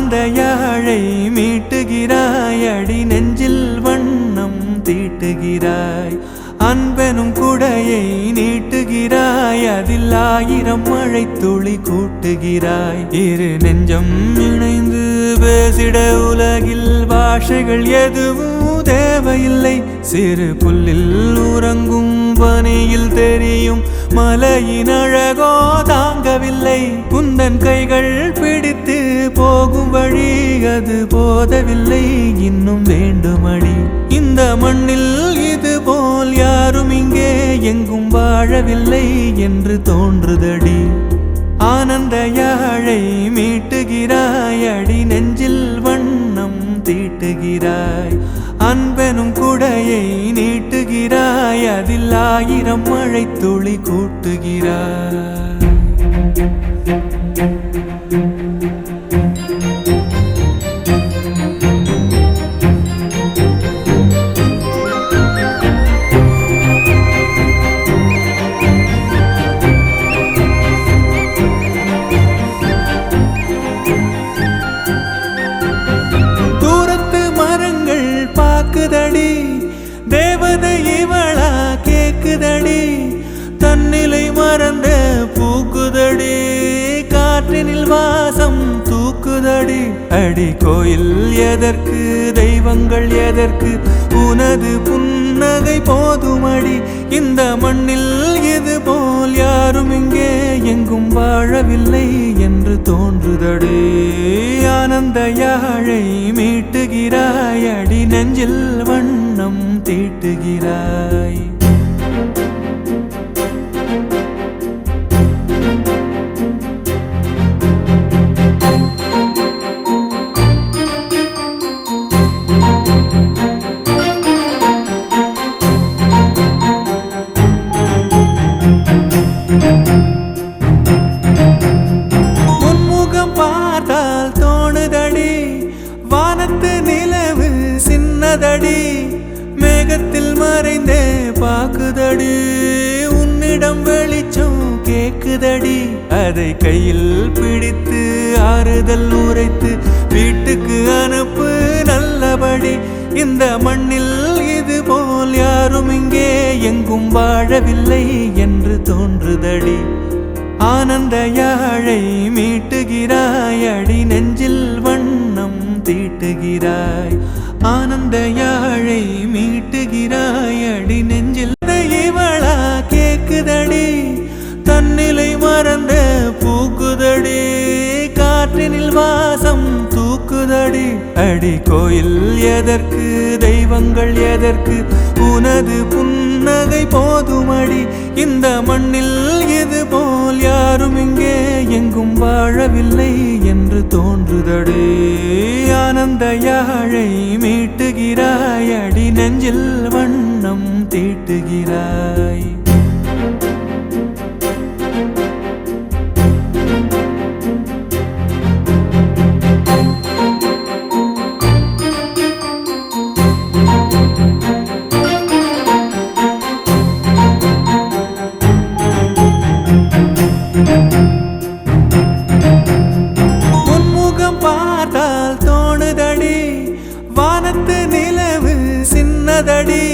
ஆனந்த யாழை மீட்டுகிறாய், அடி நெஞ்சில் வண்ணம் தீட்டுகிறாய். அன்பெனும் குடையை நீட்டுகிறாய், அதில் 1000 மழை துளி கூட்டுகிறாய். இரு நெஞ்சம் இணைந்து பேசிட உலகில் பாஷைகள் எதுவும் தேவையில்லை. சிறு புல்லில் உறங்கும் பனியில் தெரியும் மலையின் அழகோ தாங்கவில்லை. குந்தன் கைகள் பிடித்து போகும் வழி அது போதவில்லை, இன்னும் வேண்டுமடி. இந்த மண்ணில் இது போல் யாரும் இங்கே எங்கும் வாழவில்லை என்று தோன்றுதடி. ஆனந்த யாழை மீட்டுகிறாய், அடி நெஞ்சில் வண்ணம் தீட்டுகிறாய். அன்பெனும் குடையை நீட்டுகிறாய், அதில் 1000 மழை துளி கூட்டுகிறாய். பாக்குதடி தேவதை இவளா கேக்குதடி, தன்னிலை மறந்த பூக்குதடி, காற்றினில் வாசம் தூக்குதடி. அடி கோயில் எதற்கு, தெய்வங்கள் எதற்கு, உனது புன்னகை போதுமடி. இந்த மண்ணில் இது போல் யாரும் இங்கே எங்கும் வாழவில்லை என்று தோன்றுதடி. ஆனந்த யாழை மீட்டுகிறாய், அடி நெஞ்சில் வண்ணம் தீட்டுகிறாய். முன்முகம் பார்த்தால் தோணுதடி, வானத்து நிலவு சின்னதடி, மேகத்தில் மறைந்தே பாக்குதடி. உன்னிடம் வெளிச்சம் கேக்குதடி, அதை கையில் பிடித்து ஆறுதல் உரைத்து வீட்டுக்கு அனுப்பு நல்லபடி. இந்த மண்ணில் இது போல் யாரும் இங்கே எங்கும் வாழவில்லை என்று தோன்றுதடி. ஆனந்த யாழை மீட்டுகிறாய், அடி நெஞ்சில் வண்ணம் தீட்டுகிறாய். ஆனந்த யாழை மீட்டுகிறாய், அடி நெஞ்சில் இவளா கேக்குதடி, தன்னிலை மறந்த பூக்குதடி, காற்றினில் வாசம் தூக்குதடி. அடி கோயில் எதற்கு, தெய்வங்கள் எதற்கு, உனது புன்னகை போதுமடி. இந்த மண்ணில் இது போல் யாரும் இங்கே எங்கும் வாழவில்லை என்று தோன்றுதடி. ஆனந்த யாழை மீட்டுகிறாய், அடி நெஞ்சில் வண்ணம் தீட்டுகிறாய். முன்முகம் பார்த்தால் தோணுதடி, வானத்து நிலவு சின்னதடி,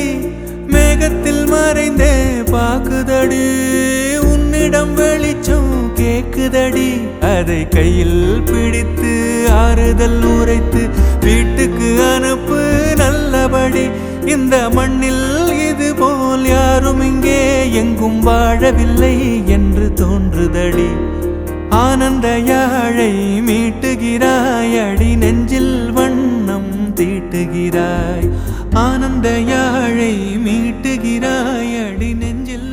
மேகத்தில் மறைந்தே பாக்குதடி. உன்னிடம் வெளிச்சம் கேக்குதடி, அதை கையில் பிடித்து ஆறுதல் உரைத்து வீட்டுக்கு அனுப்பு நல்லபடி. இந்த மண்ணில் இது போல் யாரும் இங்கே எங்கும் வாழவில்லை என்று தோன்றுதடி. ஆனந்த யாழை மீட்டுகிறாய், அடி நெஞ்சில் வண்ணம் தீட்டுகிறாய். ஆனந்த யாழை மீட்டுகிறாய், அடி நெஞ்சில்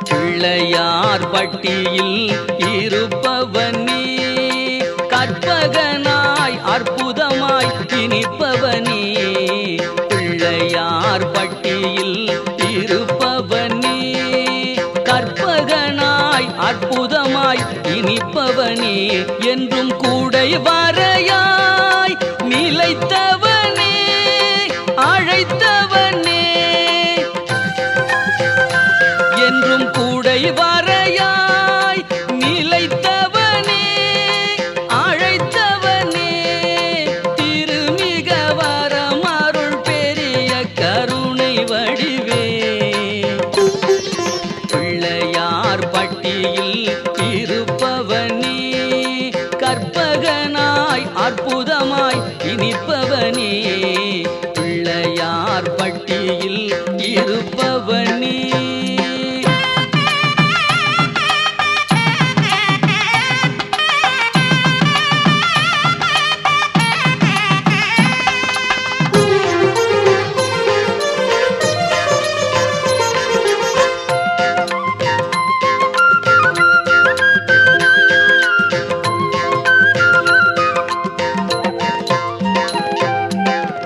பிள்ளையார் பட்டியில் இருப்பவனே, கற்பகனாய் அற்புதமாய் இனிப்பவனே. பிள்ளையார் பட்டியில் இருப்பவனே, வரையாய் நிலைத்தவனே அழைத்தவனே என்றும் கூடை வரையாய் நிலைத்தவனே அழைத்தவனே திருமிக வரம் அருள் பெரிய கருணை வடிவே பிள்ளையார் பட்டியில் இருப்பவனே கற்பகனாய் அற்புதமாய் இனிப்பவனே பிள்ளையார் பட்டியில் இருப்பவனே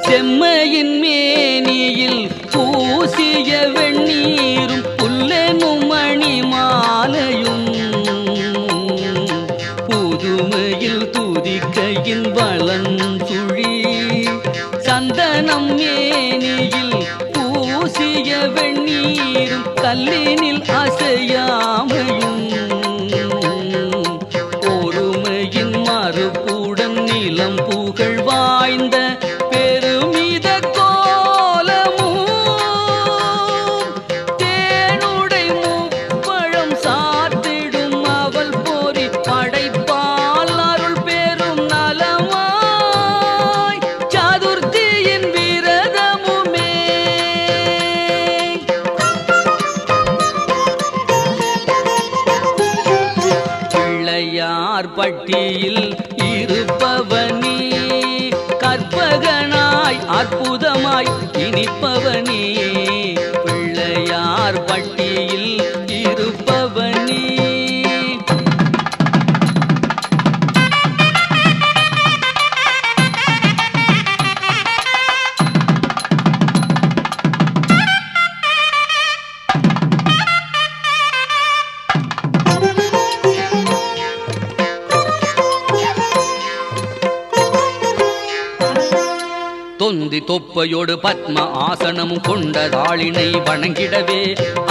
செம்மையின் மேனியில் பூசிய வெண்ணீரும் புல்லெனும் மணி மாலையும் புதுமையில் துதிக்கையின் வளஞ்சுழி சந்தனம் மேனியில் பூசிய வெண்ணீரும் கல்லினில் அசையாமையும் பொறுமையின் மறுப்புடன் நிலம் புகழ் வாய்ந்த பட்டியில் இருப்பவனே கற்பகனாய் அற்புதமாய் இனிப்பவனே பிள்ளையார் பட்டியில் இருப்பவனே தொந்தி தொப்பையோடு பத்ம ஆசனமும் கொண்ட தாளினை வணங்கிடவே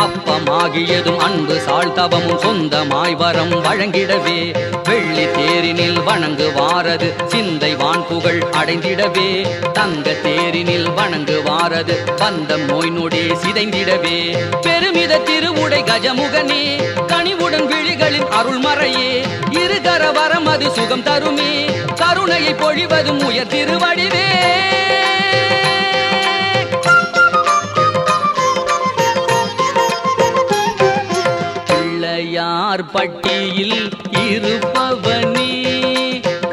அப்பமாகியதும் அன்பு சாழ்த்தவமும் சொந்தமாய் வரம் வழங்கிடவே வெள்ளி தேரினில் வணங்குவாரது சிந்தை வான்புகழ் அடைந்திடவே தங்க தேரினில் வணங்குவாரது பந்தம் நோய் நொடி சிதைந்திடவே பெருமித திருவுடை கஜமுகனே கனிவுடன் விழிகளின் அருள்மறையே இருகர வரம் அது சுகம் தருமே கருணையை பொழிவதும் உயர் திருவடிவே பிள்ளையார் பட்டியில் இருப்பவனே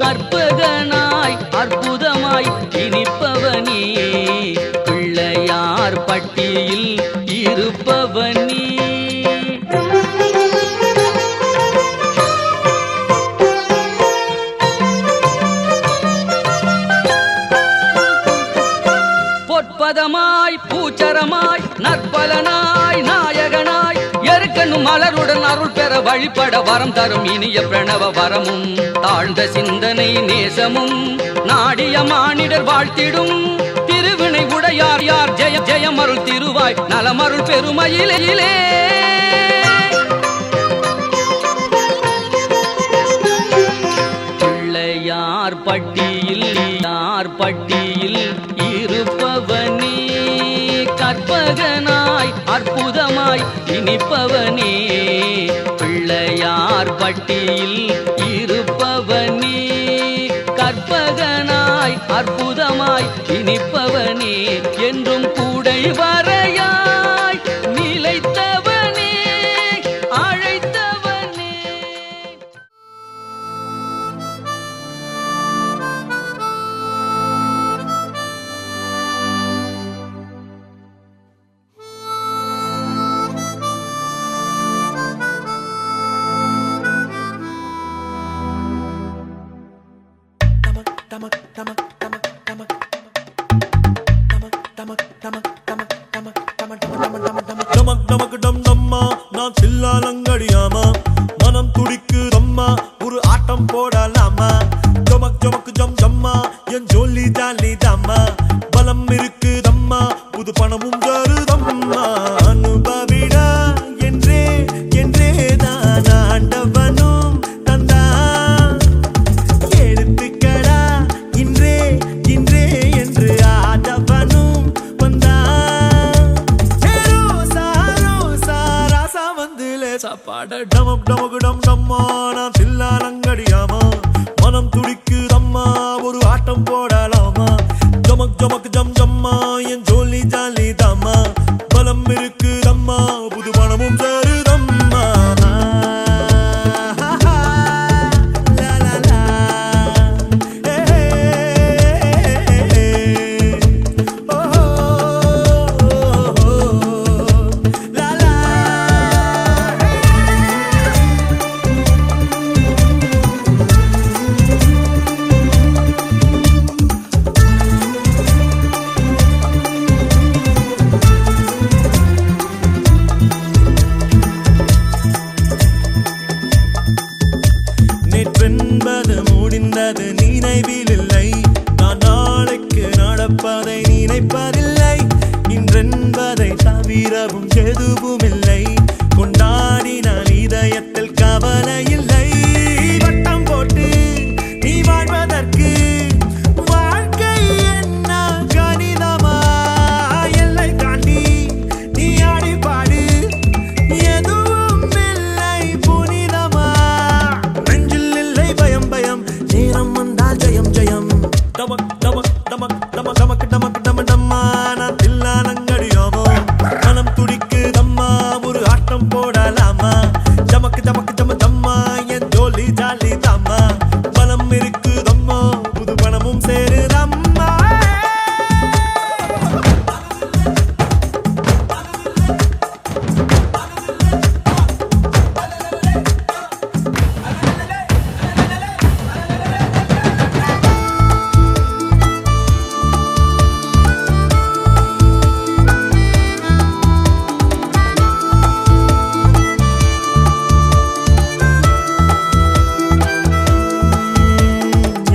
கற்பகனாய் அற்புதமாய் இனிப்பவனே பிள்ளையார் பட்டியில் இருப்பவனே பொற்பதமாய் பூச்சரமாய் நற்பலனாய் நாயகனாய் எருக்கனும் மலருடன் அருள் பெற வழிபட வரம் தரும் இனிய பிரணவ வரமும் தாழ்ந்த சிந்தனை நேசமும் நாடிய மானிடர் வாழ்த்திடும் திருவினை உடையார் யார் ஜெய ஜெயமருள் திருவாய் நலமருள் பெருமையிலே பிள்ளையார் பட்டியில் இருப்பவனே கற்பகனாய் அற்புதமாய் இனிப்பவனே பிள்ளையார் பட்டியில் இருப்பவனே கற்பகனாய் அற்புதமாய் இனிப்பவனே என்றும் கூடை வரையாய் நிலைத்தவனே அழைத்தவனே நான் சில்லாலங்கடியாமா மனம் துடிக்குதம்மா ஒரு ஆட்டம் போடலாமா டமக் நினைப்பதில்லை. இன்றென்பதை தவிரவும் எதுவும் இல்லை. கொண்டாடினால் இதயத்தில் கவலை இல்லை. வட்டம் போட்டு நீ வாழ்வதற்கு வாழ்க்கை என்ன கணிதமா? எல்லை தாண்டி நீ ஆடி பாடு, எதுவும் இல்லை புனிதமா. நெஞ்சில் இல்லை பயம் பயம், நேரம் வந்தால் ஜெயம் ஜெயம். டமக் டமக் டமக் டமக் டமக் டமக் டம டம்மா, நான் தில்லாலங்கடியோமோ. மனம் துடிக்குதம்மா, ஒரு ஆட்டம் போடலாமா? ஜமக்கு ஜமக்கு ஜம தம்மா, என் ஜோலி ஜாலி தாம்மா. பலம் இருக்குதம்மா, புது பணமும் சேருதம்மா.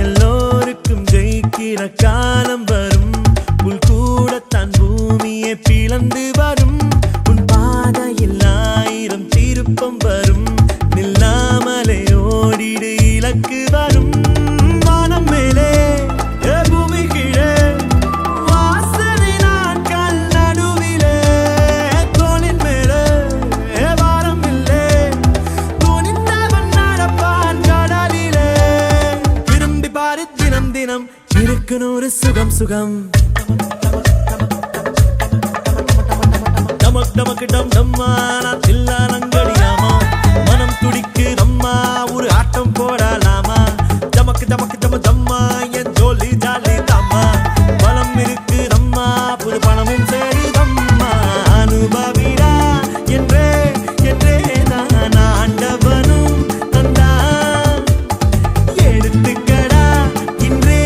எல்லோருக்கும் ஜெயிக்கிற காலம் வரும். புல் கூடத்தான் பூமியை பிளந்து வரும். உன் பாதையில் 1000 திருப்பம் வரும். நில்லாமலே ஓடிடு, இலக்கு வரும். வானம் மேலே பூமி கீழே, வாசனை நாட்கள் நடுவிலே. தோளின் மேலே வாரம் இல்லை, துணிந்தவன் நடப்பான் கடலிலே. விரும்பி பாரு தினம் தினம், இருக்கு நூறு சுகம் சுகம். டமக் டமக் டம் டம்மா, நான் தில்லாலங்கடியாமா. மனம் துடிக்குதம்மா, ஒரு ஆட்டம் போடலாமா? டமக்கு டமக்கு டம தம்மா, என் ஜோலி ஜாலி தாம்மா. பலம் இருக்குதம்மா, புது பணமும் சேருதம்மா. அனுபவிடா என்றே என்றே நான் ஆண்டவனும் தந்தான். எடுத்துக்கடா இன்றே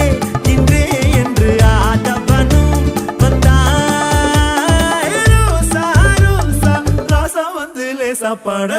இன்றே என்று ஆண்டவனும் வந்தான். ரோசா ரோசா ராசா வந்து லேசா பாட.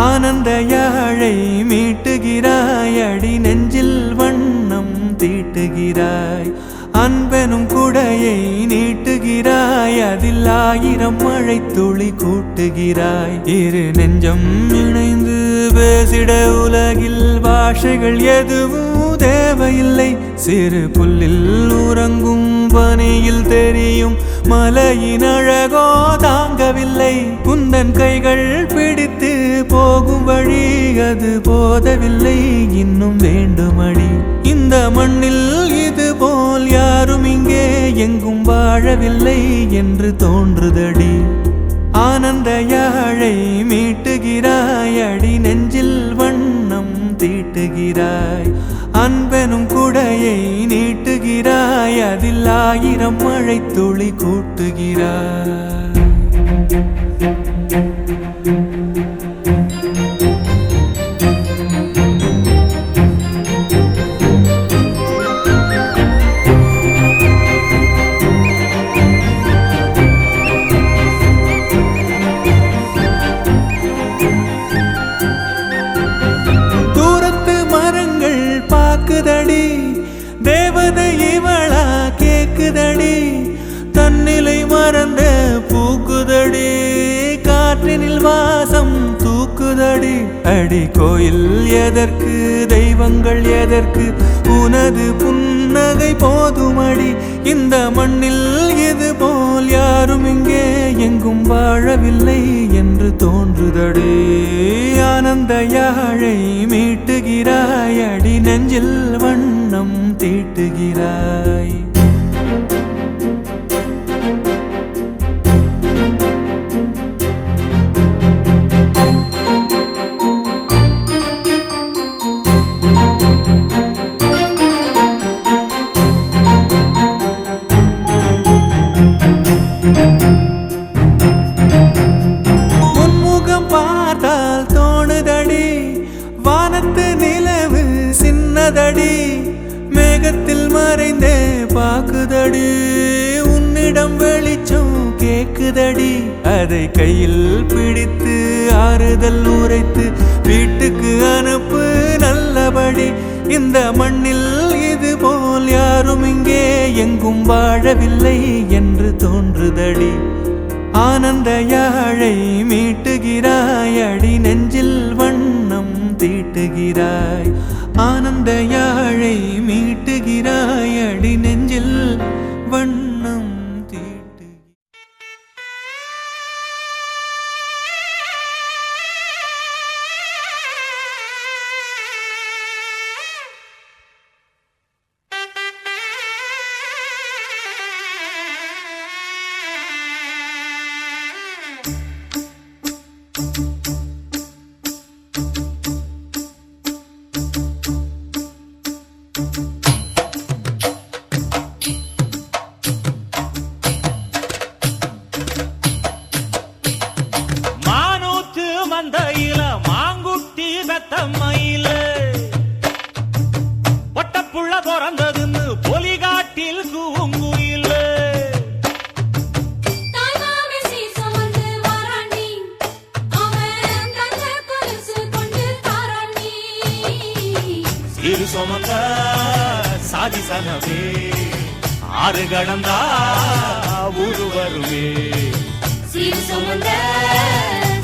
ஆனந்த யாழை மீட்டுகிறாய், அடி நெஞ்சில் வண்ணம் தீட்டுகிறாய். அன்பெனும் குடையை நீட்டுகிறாய், அதில் 1000 மழை துளி கூட்டுகிறாய். இரு நெஞ்சம் இணைந்து பேசிட உலகில் பாஷைகள் எதுவும் தேவையில்லை. சிறு புல்லில் உறங்கும் பனியில் தெரியும் மலையின் அழகோ தாங்கவில்லை. குந்தன் கைகள் பிடித்து போகும் வழி அது போதவில்லை, இன்னும் வேண்டுமடி. இந்த மண்ணில் இது போல் யாரும் இங்கே எங்கும் வாழவில்லை என்று தோன்றுதடி. ஆனந்த யாழை மீட்டுகிறாய், அடி நெஞ்சில் வண்ணம் தீட்டுகிறாய். அன்பெனும் குடையை நீட்டுகிறாய், அதில் 1000 மழை துளி கூட்டுகிறாய். கேக்குதடி தேவதை இவளா கேக்குதடி தன்னிலை மறந்த பூக்குதடி காற்றினில் வாசம் தூக்குதடி அடி கோயில் எதற்கு தெய்வங்கள் எதற்கு உனது புன்னகை போதுமடி இந்த மண்ணில் இது போல் யாரும் இங்கே எங்கும் வாழவில்லை என்று தோன்றுதடி ஆனந்த யாழை மீட்டுகிறாய் அடி நெஞ்சில் வண்ணம் தீட்டுகிறாய் உன்முகம் பார்த்தால் தோணுதடி வானத்து நிலவு சின்னதடி மேகத்தில் மறைந்தே பாக்குதடி உன்னிடம் வெளிச்சம் கேக்குதடி அதை கையில் பிடித்து ஆறுதல் உரைத்து வீட்டுக்கு அனுப்பு நல்லபடி இந்த மண்ணில் இது போல் யாரும் இங்கே எங்கும் வாழவில்லை என்று தோன்றுதடி ஆனந்த யாழை மீட்டுகிறாய் அடி நெஞ்சில் வண்ணம் தீட்டுகிறாய் ஆனந்த யாழை மீட்டுகிறாய் அடி நெஞ்சில் வண்ணம் தீட்டு மானூத்து மந்தையில மாங்குட்டி வெத்தம்மையில ஒட்டப்புள்ள பிறந்ததுன்னு பொலிகாட்டில் கூங்குயில இரு சுமந்த சாதி சனவே ஆறு கடந்தா ஊரு வருவே சீர் சுமந்த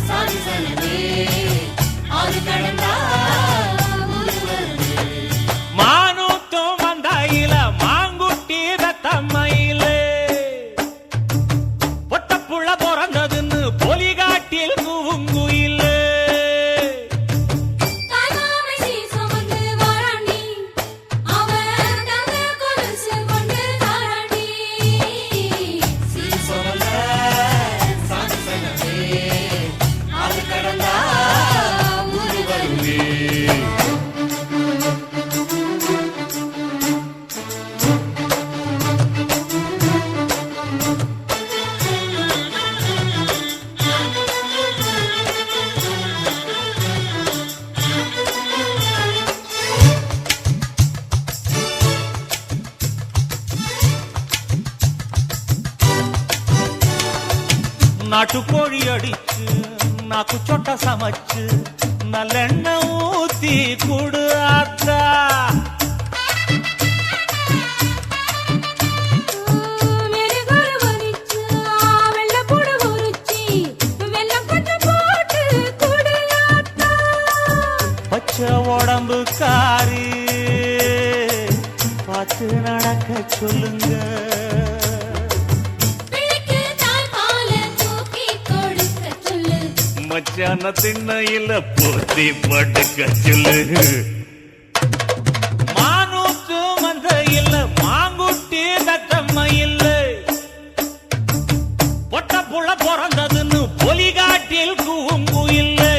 சாதி சனவே ஆறு கடந்தா ஊரு வருவே மானூத்தும் மந்தையில மாங்குட்டி வெத்தம்மையில ஒட்டப்புள்ள பிறந்ததுன்னு பொலிகாட்டில் கூங்குயில நாட்டுக்கோழி அடிச்சு நாக்கு சொட்ட சமைச்சு நல்லெண்ணெய் ஊத்தி குடு ஆத்தா பச்சை உடம்பு காரி பார்த்து நடக்க சொல்லுங்க மச்சான திண்ணையில போத்தி படுக்க சொல்லு மானூத்து மந்தையில மாங்குட்டி தத்தம்மையில பொட்டப்புள்ள பிறந்ததுன்னு பொலிகாட்டில் கூங்குயில்லை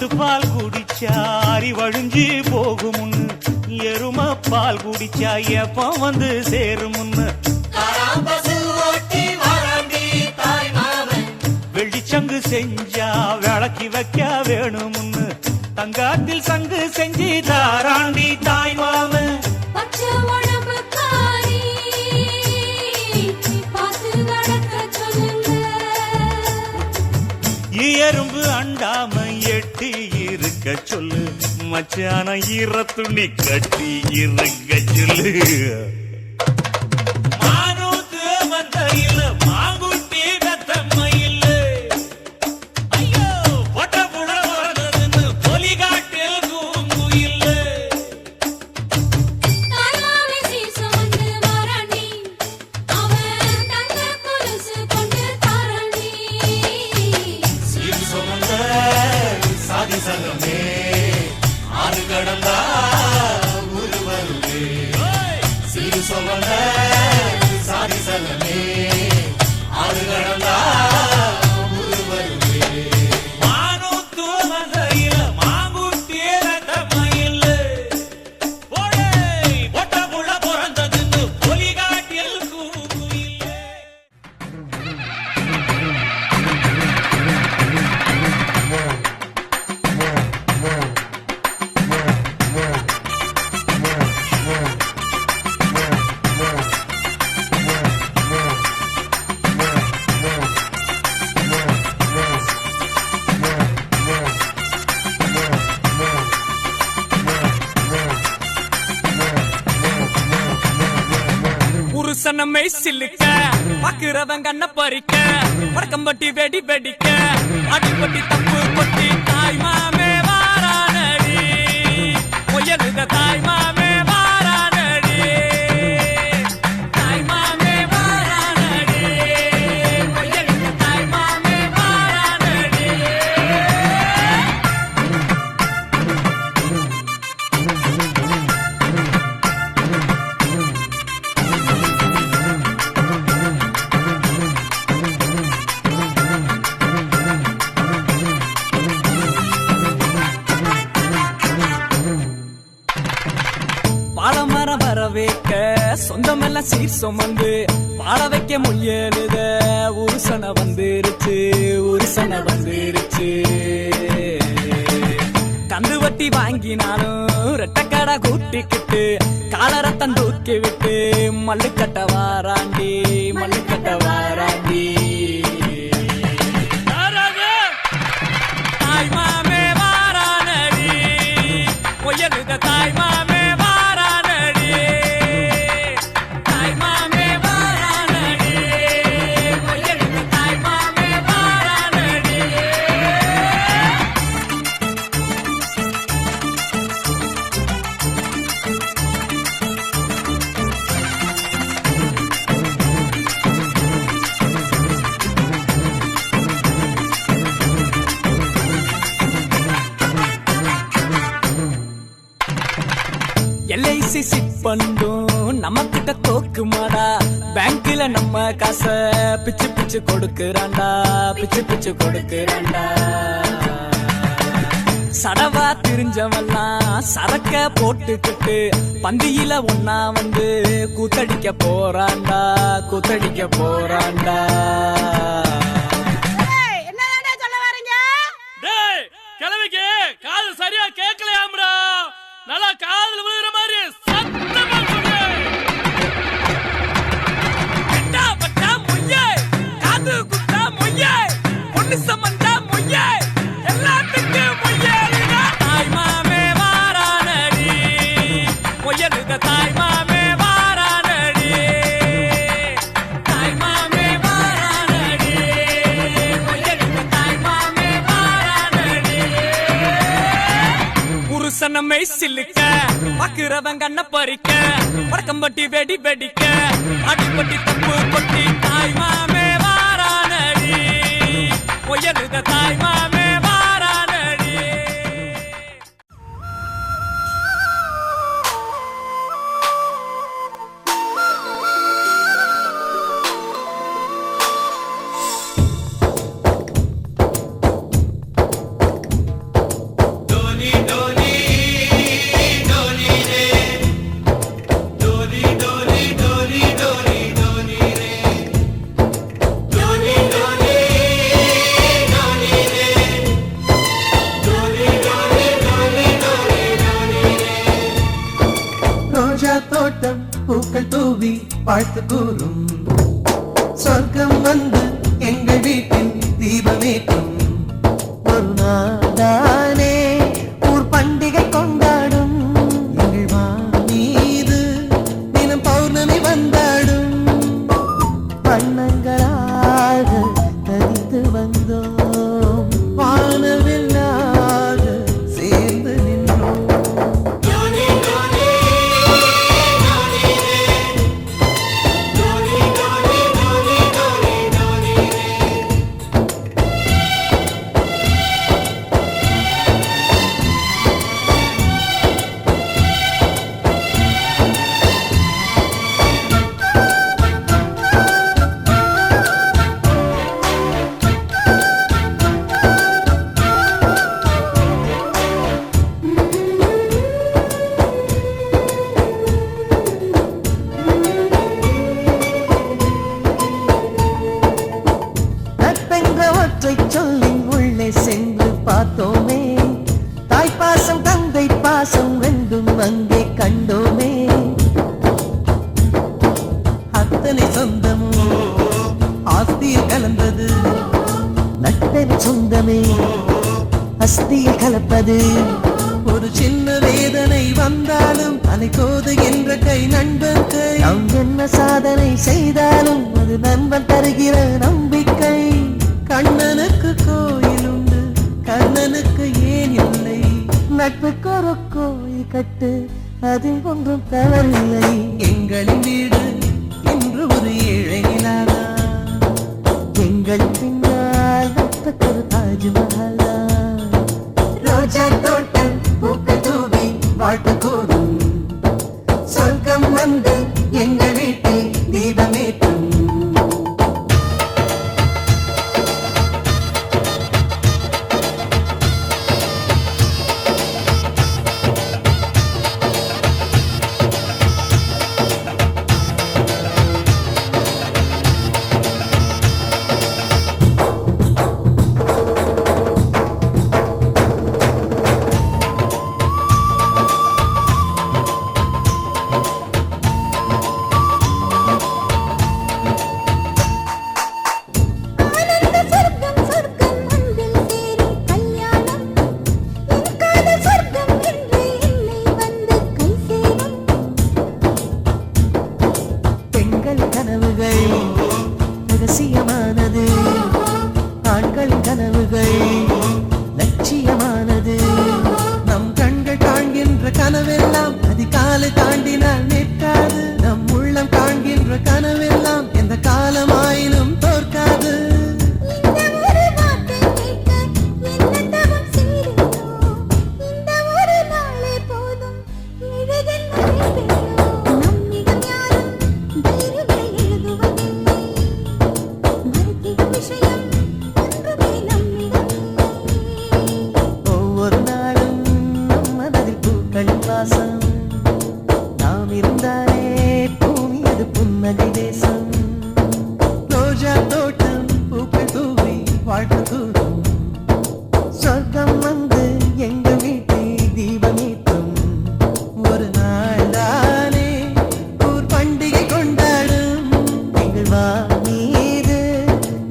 ஆட்டுப்பால் குடிச்சா அரி வழிஞ்சு போகுமுன்னு எரும பால் குடிச்சா எப்ப வந்து சேருமுன்னு வெள்ளிச்சங்கு செஞ்சா விளக்கி வைக்க வேணுமுன்னு தங்காத்தில் சங்கு செஞ்சு தாராண்டி தாய் மாமன் எறும்பு அண்டாம எட்டி இருக்க சொல்லு மச்சான ஈர துணி கட்டி இருக்க சொல்லு மானூத்து மந்தையில மாங்குட்டி வெத்தம்மையில ஐயோ ஒட்ட புட வரதுன்னு பொலிகாட்டில் கூங்குயில்ல சாதி சங்கமே ஆறு கடந்தா ஊரு வருவே சிறு சொவந்த சாதி சங்கமே ஆறு கடந்தா ஊரு வருவே மானூத்து மந்தையில மாங்குட்டி ரத்தமயில ஓடே ஒட்ட புள்ள பிறந்ததுன்னு பொலிகாட்டில் கூங்குயில்ல புருஷனமை சில்லுக்க பாக்குறவன் கண்ண பறிக்க வடக்கம்பட்டி வெடி வெடிக்க அடிப்பட்டி தப்பு கொட்டி தாய் மாமே வாரானடி பொய்யலுத தாய் மாமே வாரானடி தாய் மாமே வாரானடி பொய்யலுத தாய் மாமே வாரானடி பாலமரம் வரவேற்க சொந்தமெல்லாம் சீர் சுமந்து பாட வைக்க முயலுத உருசன வந்துருச்சு உருசன வந்துருச்சு கந்து வட்டி வாங்கினாலும் ரெட்டக்கடை கூட்டிக்கிட்டு காலரத்தம் தூக்கி விட்டு மல்லுக்கட்ட வாராண்டி மல்லுக்கட்ட வாராண்டி தாய் மாமே வாரானடி பொய்யலுத தாய் மாமே எல்ஐசி சிட் பண்ணும் நம்ம கிட்ட தோக்குமாடா பேங்க்ல நம்ம காசை பிச்சு பிச்சு கொடுக்கறான்டா பிச்சு பிச்சு கொடுக்கறான்டா சடவா திரிஞ்சவெல்லாம் சரக்க போட்டுக்கிட்டு பந்தியில ஒன்னா வந்து கூத்தடிக்க போறான்டா கூத்தடிக்க போறான்டா கிழவிக்கு காது சரியா கேட்கலையாம்டா நல்லா காதுல விழுகிற மாதிரி சத்தமா சொல்லு பெட்டா பட்டா மொய்யே காது குத்தா மொய்யே பொண்ணு சம்பந்தா மொய்யே எல்லாத்துக்கும் மொய்யே தாய் மாமே வாரானடி பொய்யலுத தாய் மாமே வாரானடி தாய் மாமே வாரானடி பொய்யலுத தாய் மாமே வாரானடி புருஷனமை சில்லுக்க பாக்குறவன் கண்ண பறிக்க வடக்கம்பட்டி வெடி வெடிக்க அடிப்பட்டி தப்பு கொட்டி தாய் மாமே வாரானடி பொய்யலுத தாய் மாமே வாரானடி வாழ்த்து கூறும் சொர்க்கம் வந்து எங்கள் வீட்டில் தீபமேற்றும் ஒரு நாளானே ஊர் பண்டிகை கொண்டாடும் எங்கள் மீது தினம் பௌர்ணமி வந்தாடும் வண்ணங்களாக தரித்து வந்தோம் வானவில்லாக சேர்ந்து நின்றோம் சொல்லி உள்ளே சென்று பார்த்தோமே தாய்ப்பாசம் தந்தை பாசம் ரெண்டும் அங்கே கண்டோமே அத்தனை சொந்தமோ ஆஸ்தியில் கலந்தது நட்டனை சொந்தமே அஸ்தியில் கலப்பது ஒரு சின்ன வேதனை வந்தாலும் அலை கோதுகின்ற கை நண்பன் கை நாம் என்ன சாதனை செய்தாலும் அது நண்பன் தருகிற நம்பிக்கை கண்ணனுக்கு கோயில் உண்டு கண்ணனுக்கு ஏன் இல்லை நட்புக்கு ஒரு கோயில் கட்டு அதில் ஒன்றும் தவறில்லை எங்களின் வீடு என்று ஒரு ஏழை நிலாதா எங்கள் பின்னால் நட்புக்கு ஒரு தாஜ்மஹாலா ரோஜா தோட்டம் பூக்கள் தூவி வாழ்த்து கூறும் சொர்க்கம் வந்து எங்கள் வீட்டில் தீபமேற்றும் ரகசியமானது ஆண்கள் கனவுகள் லட்சியமானது நம் கண்கள் காண்கின்ற கனவெல்லாம் அதிகாலை தாண்டினால் நிற்காது நம் உள்ளம் காண்கின்ற கனவெல்லாம் எந்த காலமாயினும் தோற்காது நாம் இருந்தாலே பூமி அது புன்னகை தேசம் ரோஜா தோட்டம் பூக்கள் தூவி வாழ்த்து கூறும் சொர்க்கம் வந்து எங்க வீட்டில் தீபமேற்றும் ஒரு நாள் தானே ஊர் பண்டிகை கொண்டாடும் எங்கள் மீது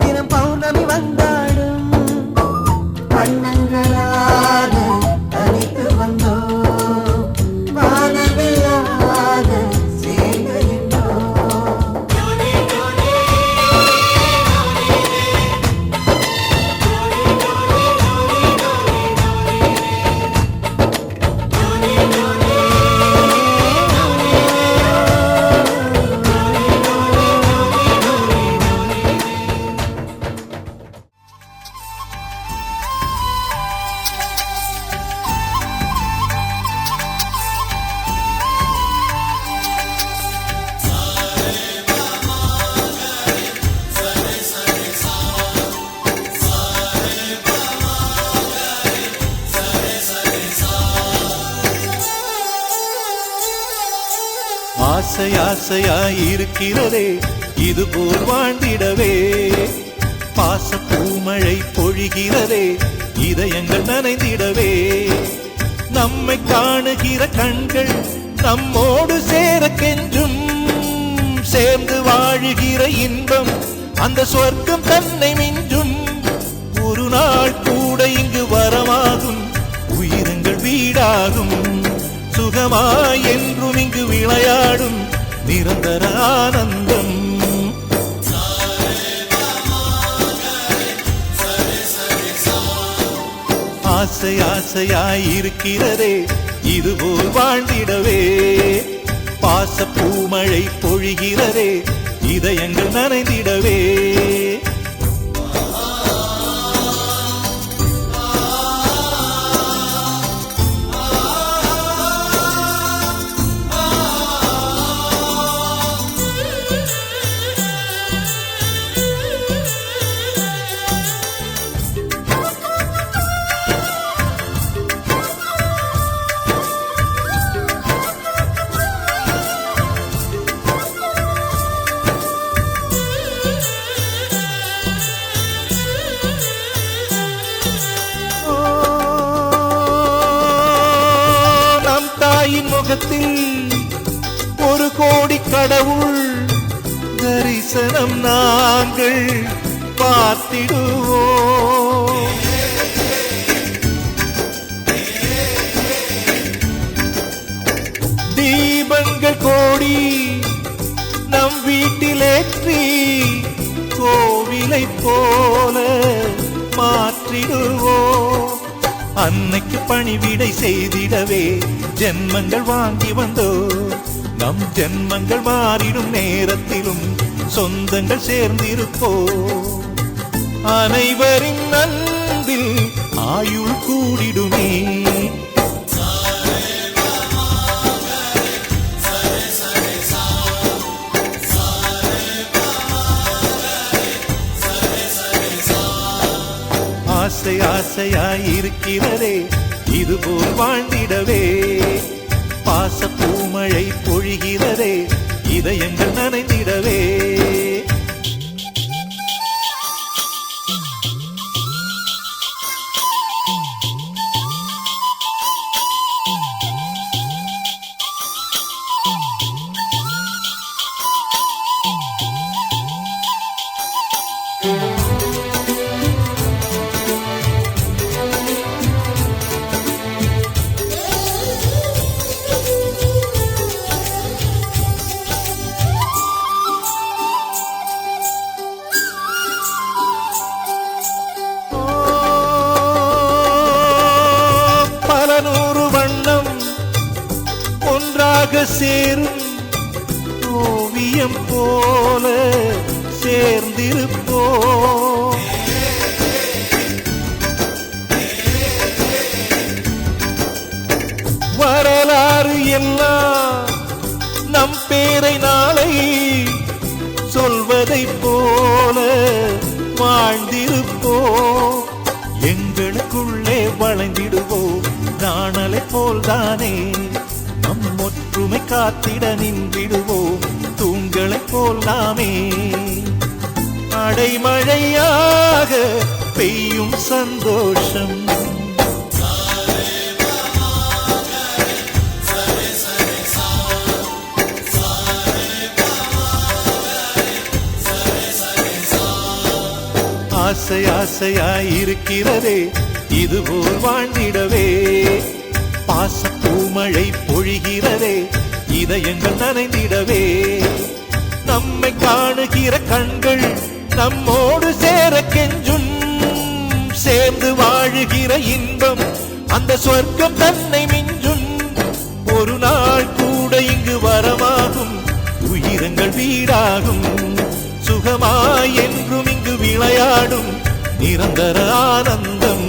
தினம் பௌர்ணமி வந்தாடும் வண்ணங்களாக தனித்து வந்தோம் ஆசை ஆசையாயிருக்கிறதே இது போல் வாழ்ந்திடவே பாச பூமழை பொழிகிறதே இதயங்கள் நனைந்திடவே நம்மை காணுகிற கண்கள் நம்மோடு சேர கெஞ்சும் சேர்ந்து வாழுகிற இன்பம் அந்த சொர்க்கம் தன்னை மிஞ்சும். ஒரு நாள் கூட இங்கு வரமாகும், உயிரங்கள் வீடாகும். சுகமாய் என்றும் இங்கு விளையாடும் நிரந்தர ஆனந்தம். ஆசை ஆசையாய் இருக்கிறதே இதுபோல் வாழ்ந்திடவே. பாச பூமழை பொழிகிறதே இதயங்கள் நனைந்திடவே. ஒரு கோடி கடவுள் தரிசனம் நாங்கள் பார்த்திடுவோம். தீபங்கள் கோடி நம் வீட்டிலேற்றி கோவிலை போல மாற்றிடுவோம். அன்னைக்கு பணிவிடை செய்திடவே ஜென்மங்கள் வாங்கி வந்தோ. நம் ஜென்மங்கள் மாறிடும் நேரத்திலும் சொந்தங்கள் சேர்ந்திருப்போ. அனைவரின் அன்பில் ஆயுள் கூடிடுமே. ஆசை ஆசையாய் இருக்கிறதே இதுபோல் வாழ்ந்திடவே. பாச பூமழை பொழிகிறதே இதயங்கள் நனைந்திடவே. சேரும் ஓவியம் போல சேர்ந்திருப்போ. வரலாறு எல்லாம் நம் பேரை நாளை சொல்வதை போல வாழ்ந்திருப்போ. எங்களுக்குள்ளே வளைந்திடுவோம் நாணலை போல்தானே. நம் ஒற்றுமை காத்திட நின்றிடுவோம் தூங்களை போல் நாமே. அடைமழையாக பெய்யும் சந்தோஷம். ஆசை ஆசையாய் இருக்கிறதே இதுபோல் வாழ்ந்திடவே. பாச பூமழை பொழிகிறதே இதயங்கள் நனைந்திடவே. நம்மை காணுகிற கண்கள் நம்மோடு சேர கெஞ்சும். சேர்ந்து வாழுகிற இன்பம் அந்த சொர்க்கம் தன்னை மிஞ்சும். ஒரு நாள் கூட இங்கு வரமாகும், உயிரங்கள் வீடாகும். சுகமாய் என்றும் இங்கு விளையாடும் நிரந்தர ஆனந்தம்.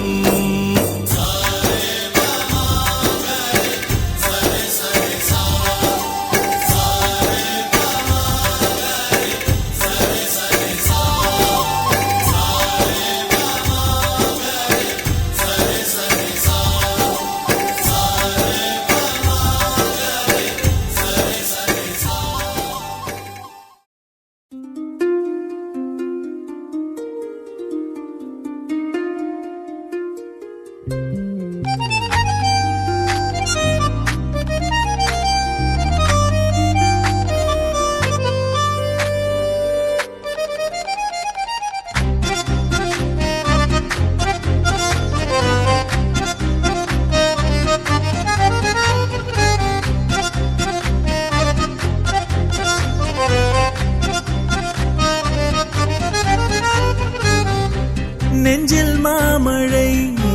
நெஞ்சில் மாமழை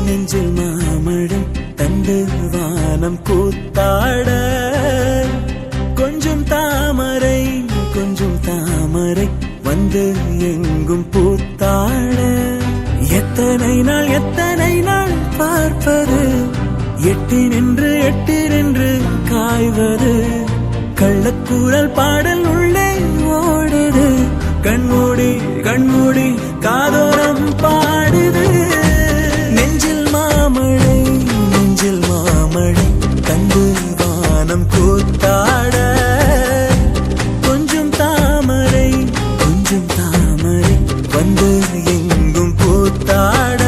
நெஞ்சில் மாமழை தண்டு வானம் கூத்தாட கொஞ்சம் தாமரை வந்து எங்கும் பூத்தாட எத்தனை நாள் பார்ப்பது எட்டி நின்று காய்வது கள்ளக்கூறல் பாடல் உள்ளே ஓடுது கண்மூடி காதோரம் பாடுது நெஞ்சில் மாமழை தந்து வானம் கூத்தாட கொஞ்சம் தாமரை வந்து எங்கும் பூத்தாட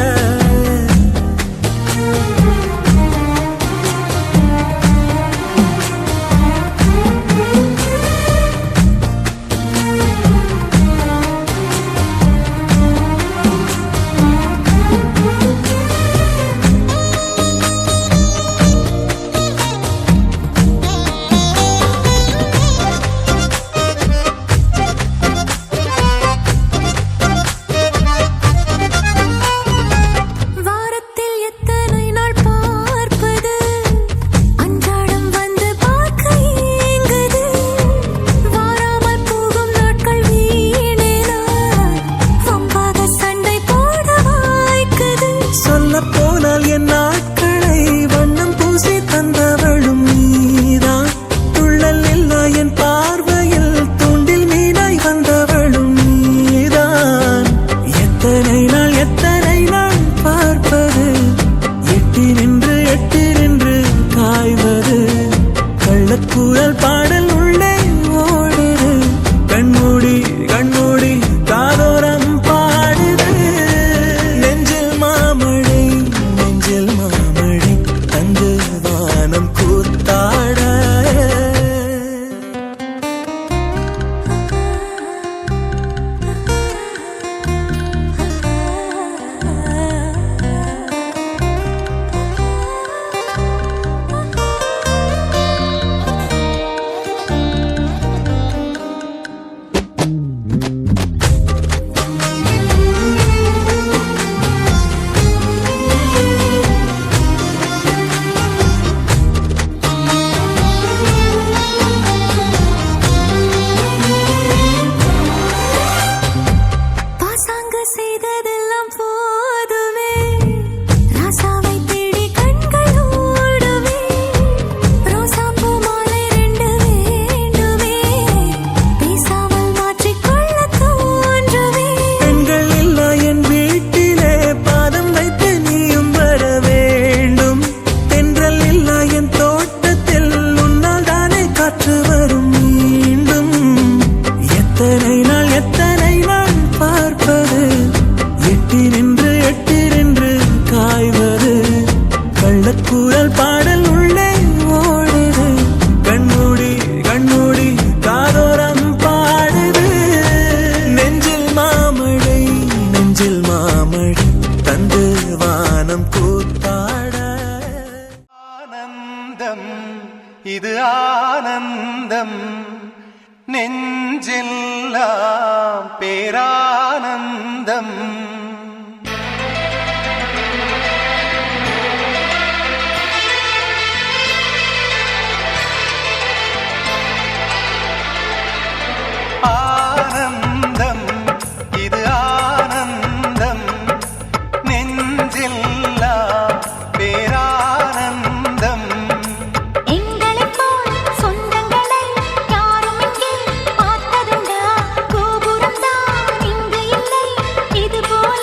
இது ஆனந்தம் நெஞ்செல்லாம் பேரானந்தம் ஆனந்தம் இது ஆனந்தம் நெஞ்செல்லாம் பேரானந்தம் எங்களைப் போல் சொந்தங்களை யாரும் இங்கே பார்த்ததுண்டா கோபுரம் தான் இங்கு இல்லை இது போல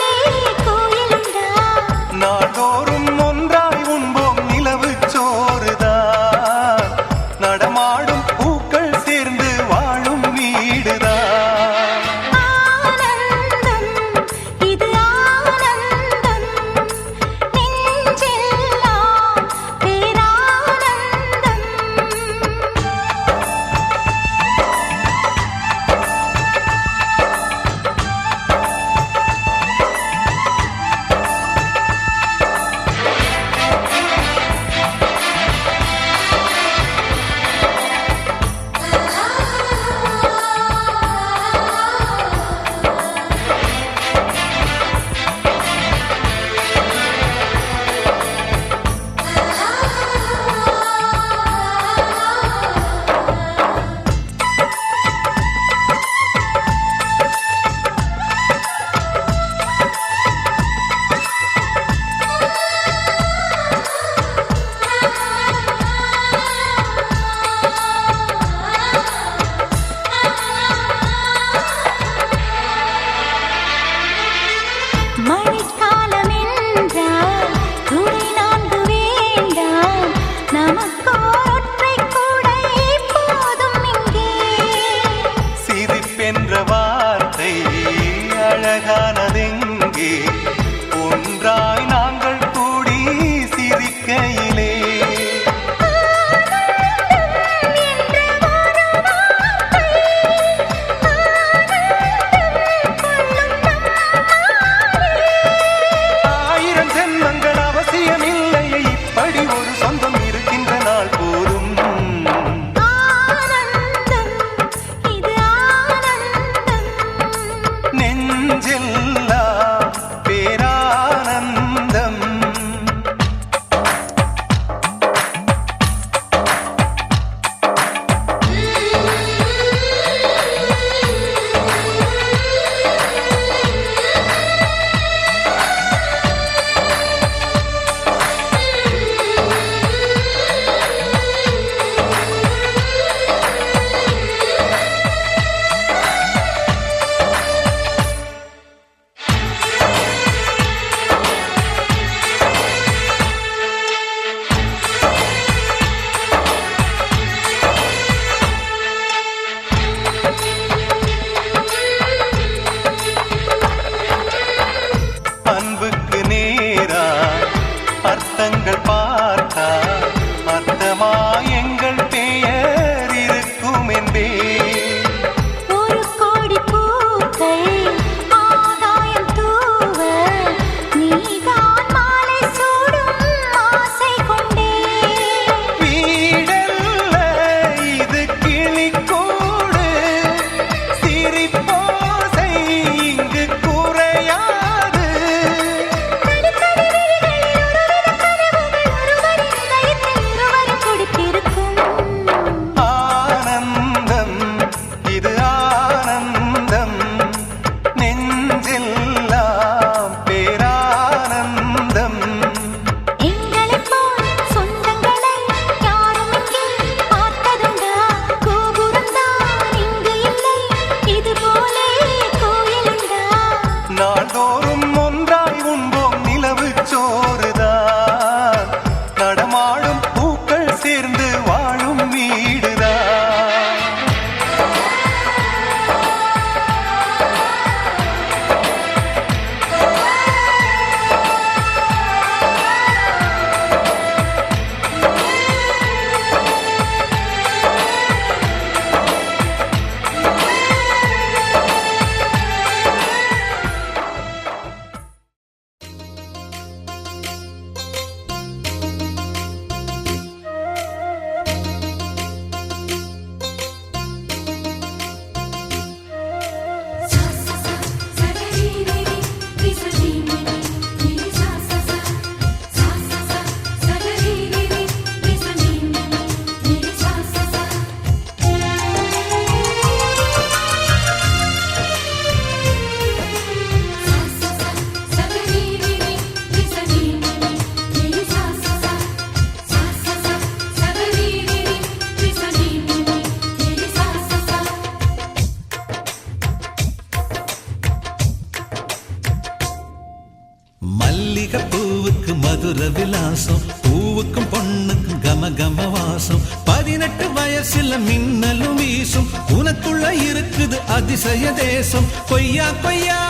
மல்லிகை பூவுக்கு மதுர விலாசம், பூவுக்கும் பொண்ணுக்கும் கம கம வாசம். 18 வயசுல மின்னலும் வீசும், உனக்குள்ள இருக்குது அதிசய தேசம். கொய்யா கொய்யா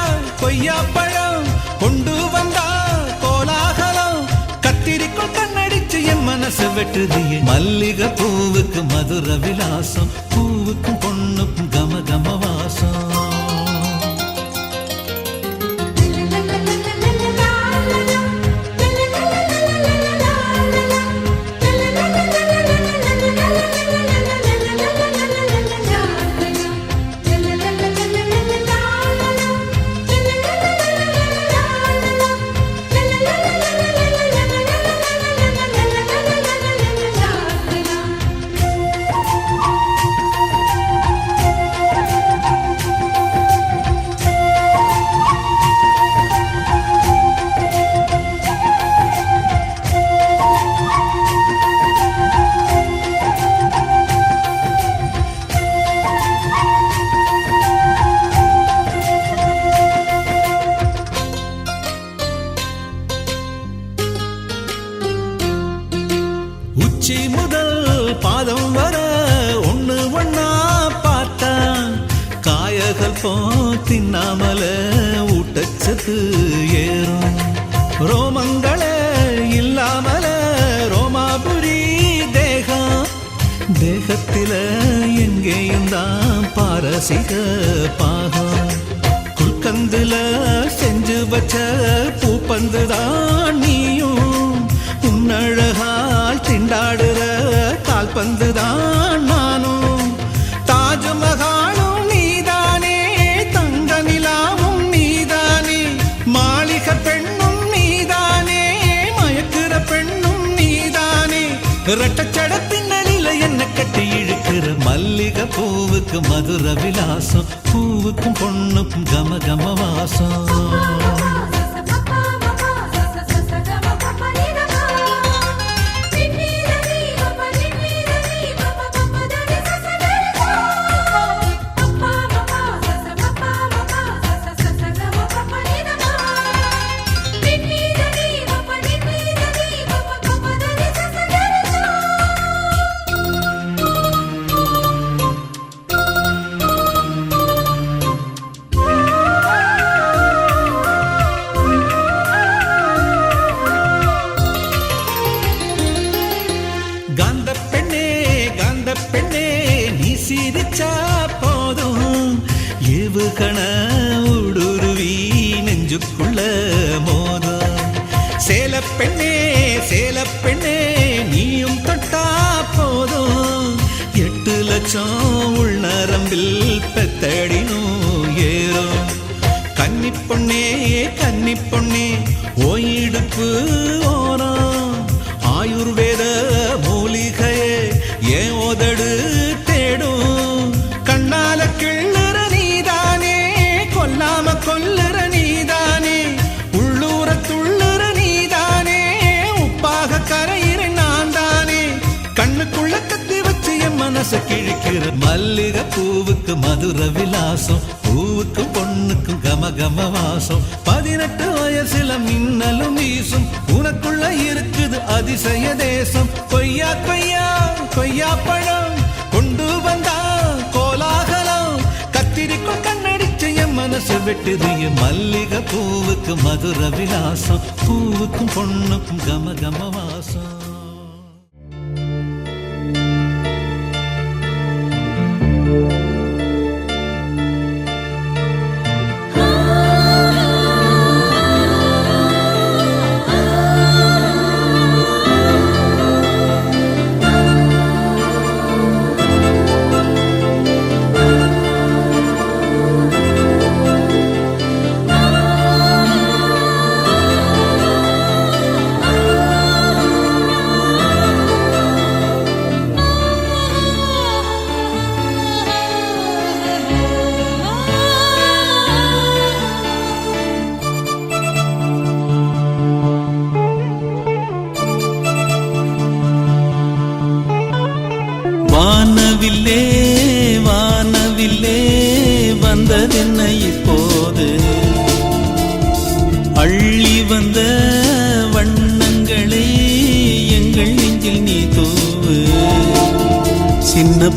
கொய்யா பழம் கொண்டு வந்தா கோலாகலம், கத்திரிக்கோள் கண்ணடிச்சு என் மனசு வெட்டுதியே. மல்லிகை பூவுக்கு மதுர விலாசம், பூவுக்கும் பொண்ணுக்கும் கம கம வாசம். உச்சி முதல் பாதம் வர ஒண்ணு ஒண்ணா பார்த்தா, காயகள் போ தின்னாமல ஊட்டச்சத்து ஏறும். ரோமங்களே இல்லாமல ரோமாபுரி தேகம், தேகத்தில எங்கேயும் தான் பாரசீக பாகம். குல்கந்துல செஞ்சு வச்ச பூப்பந்துதான் நீயும், உன்னழகால் திண்டாடுற கால்பந்துதான் நானும். தாஜ்மஹாலும் நீதானே, தங்க நிலாவும் நீதானே, மாளிகை பெண்ணும் நீதானே, மயக்குற பெண்ணும் நீதானே. ரெட்டச்சட பின்னணியில என்ன கட்டி இழுக்கிற மல்லிகை பூவுக்கு மதுர விலாசம், பூவுக்கும் பொண்ணுக்கும் கம கம வாசம். சிரிச்சா போதும் ஏவுகண ஊடுருவி நெஞ்சுக்குள்ள மோதும். சேல பெண்ணே நீயும் தொட்டா போதும், 8 லட்சம் உள்நரம்பில் பெத்தடினும் ஏறும். கன்னி பொண்ணே ஓயிடுப்பு ஓரம், ஆயுர்வேத மூலிகையே ஏன் ஓதடு தேடும். கண்ணால கிள்ளுற நீதானே, கொல்லாம கொல்லுற நீதானே, உள்ளூர துள்ளுற நீதானே, உப்பாக கரையிற நான் தானே. கண்ணுக்குள்ள கத்தி வச்சு என் மனச கிழிக்கிற மல்லிகை பூவுக்கு மதுர விலாசம், பூவுக்கு பொண்ணுக்கும் கம கம வாசம். 18 வயசுல மின்னலும் வீசும், உனக்குள்ள இருக்குது அதிசய தேசம். கொய்யா கொய்யா கொய்யா பழம் கொண்டு வந்தா கோலாகலம், கத்திரிக்கோள் கண்ணடிச்சு என் மனசு வெட்டுது. மல்லிகை பூவுக்கு மதுர விலாசம், பூவுக்கும் பொண்ணுக்கும் கம கம வாசம்.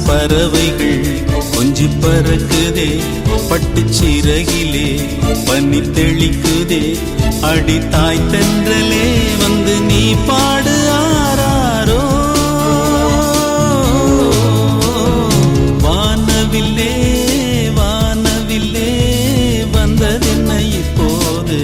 பறவைகள் கொஞ்சி பறக்குதே, பட்டு சிறகிலே பனி தெளிக்குதே. அடி தாய் தென்றலே வந்து நீ பாடு ஆராரோ. வானவில்லே வானவில்லே வந்ததென்ன இப்போது.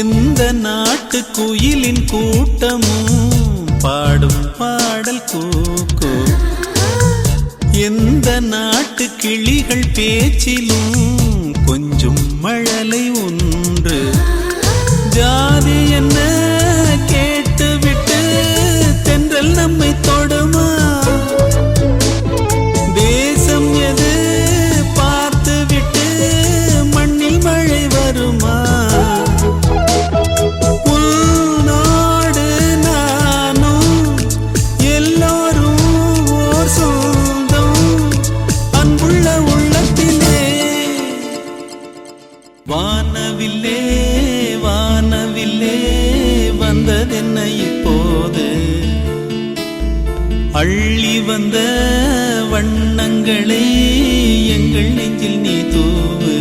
எந்த நாட்டு குயிலின் கூட்டமும் பாடும் பாடல் கூக்கு. எந்த நாட்டு கிளிகள் பேச்சிலும் கொஞ்சம் மழலை ஒன்று. ஜாதி என்ன கேட்டுவிட்டு தென்றல் நம்மை தொடுமா. தேசம் எது பார்த்துவிட்டு மண்ணில் மழை வருமா. வானவில்லே வானவில்லே வந்ததென்ன இப்போது. அள்ளி வந்த வண்ணங்களை எங்கள் நெஞ்சில் நீ தூவு.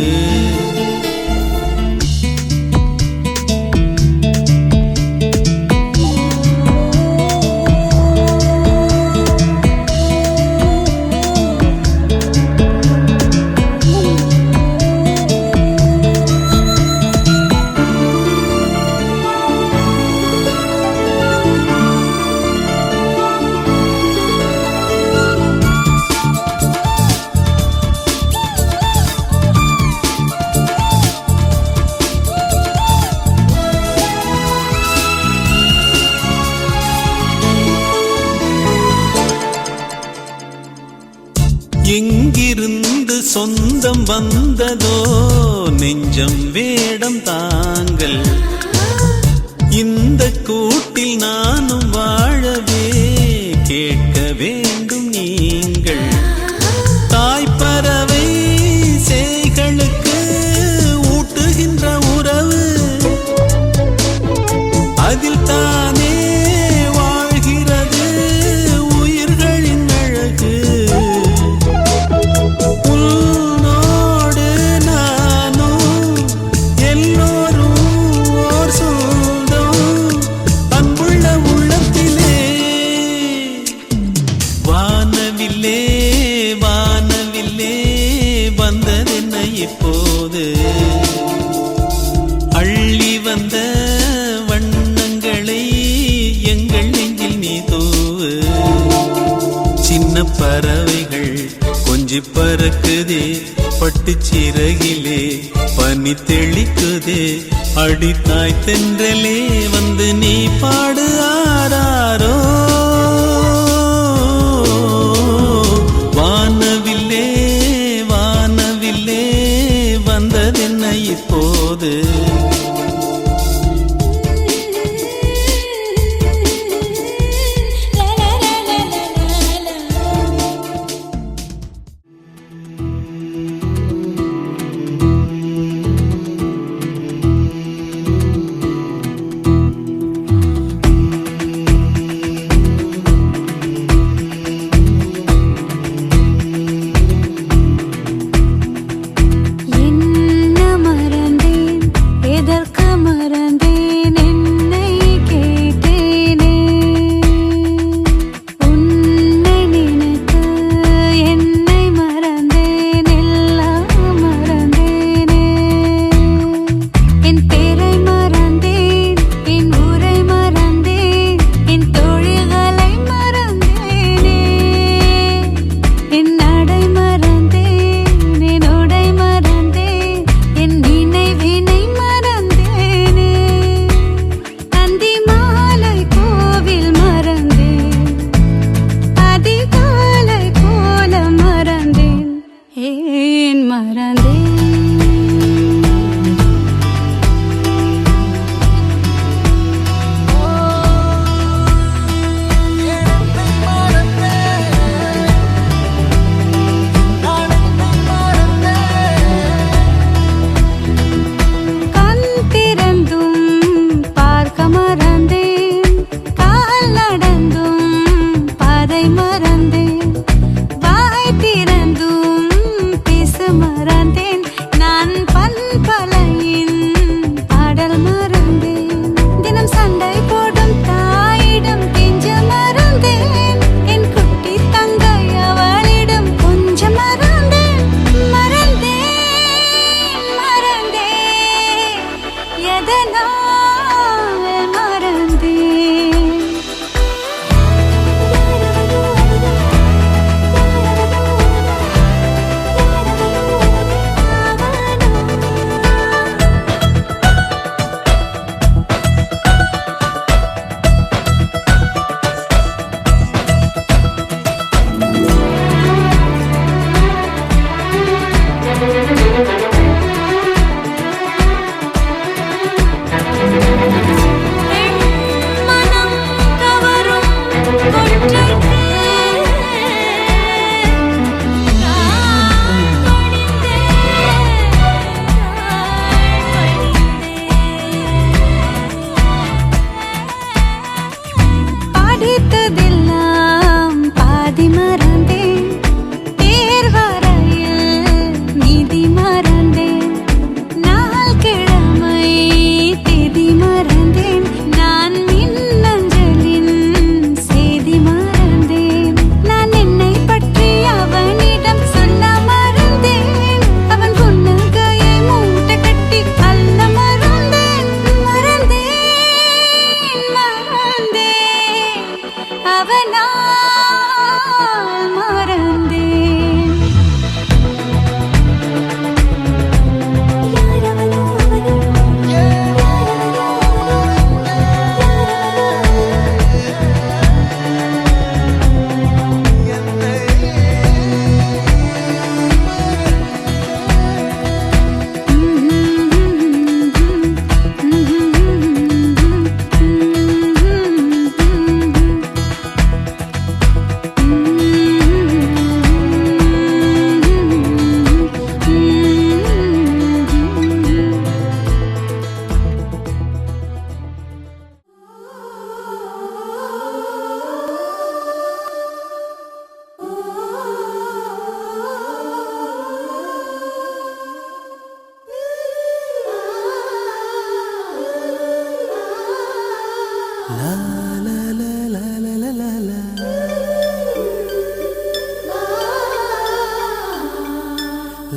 எங்கிருந்து சொந்தம் வந்ததோ நெஞ்சம் வேடம் தாங்கள். இந்த கூட்டில் நானும் வாழவே கேட்க வேண்டும் நீங்கள். தாய்ப்பறவை சேய்களுக்கு ஊட்டுகின்ற உறவு அதில் தானே வாழ்கிறது உயிர்களின் அழகு. வானவில்லே வானவில்லே வந்ததென்ன இப்போது. அள்ளி வந்த வண்ணங்களை எங்கள் நெஞ்சில் நீ தூவு. சின்ன பறவைகள் கொஞ்சி பறக்குதே, பட்டு சிறகிலே பனி தெளிக்குதே. அடி தாய் தென்றலே வந்து நீ பாடு ஆராரோ. வானவில்லே வானவில்லே வந்ததென்ன இப்போது. என்ன மறந்தேன்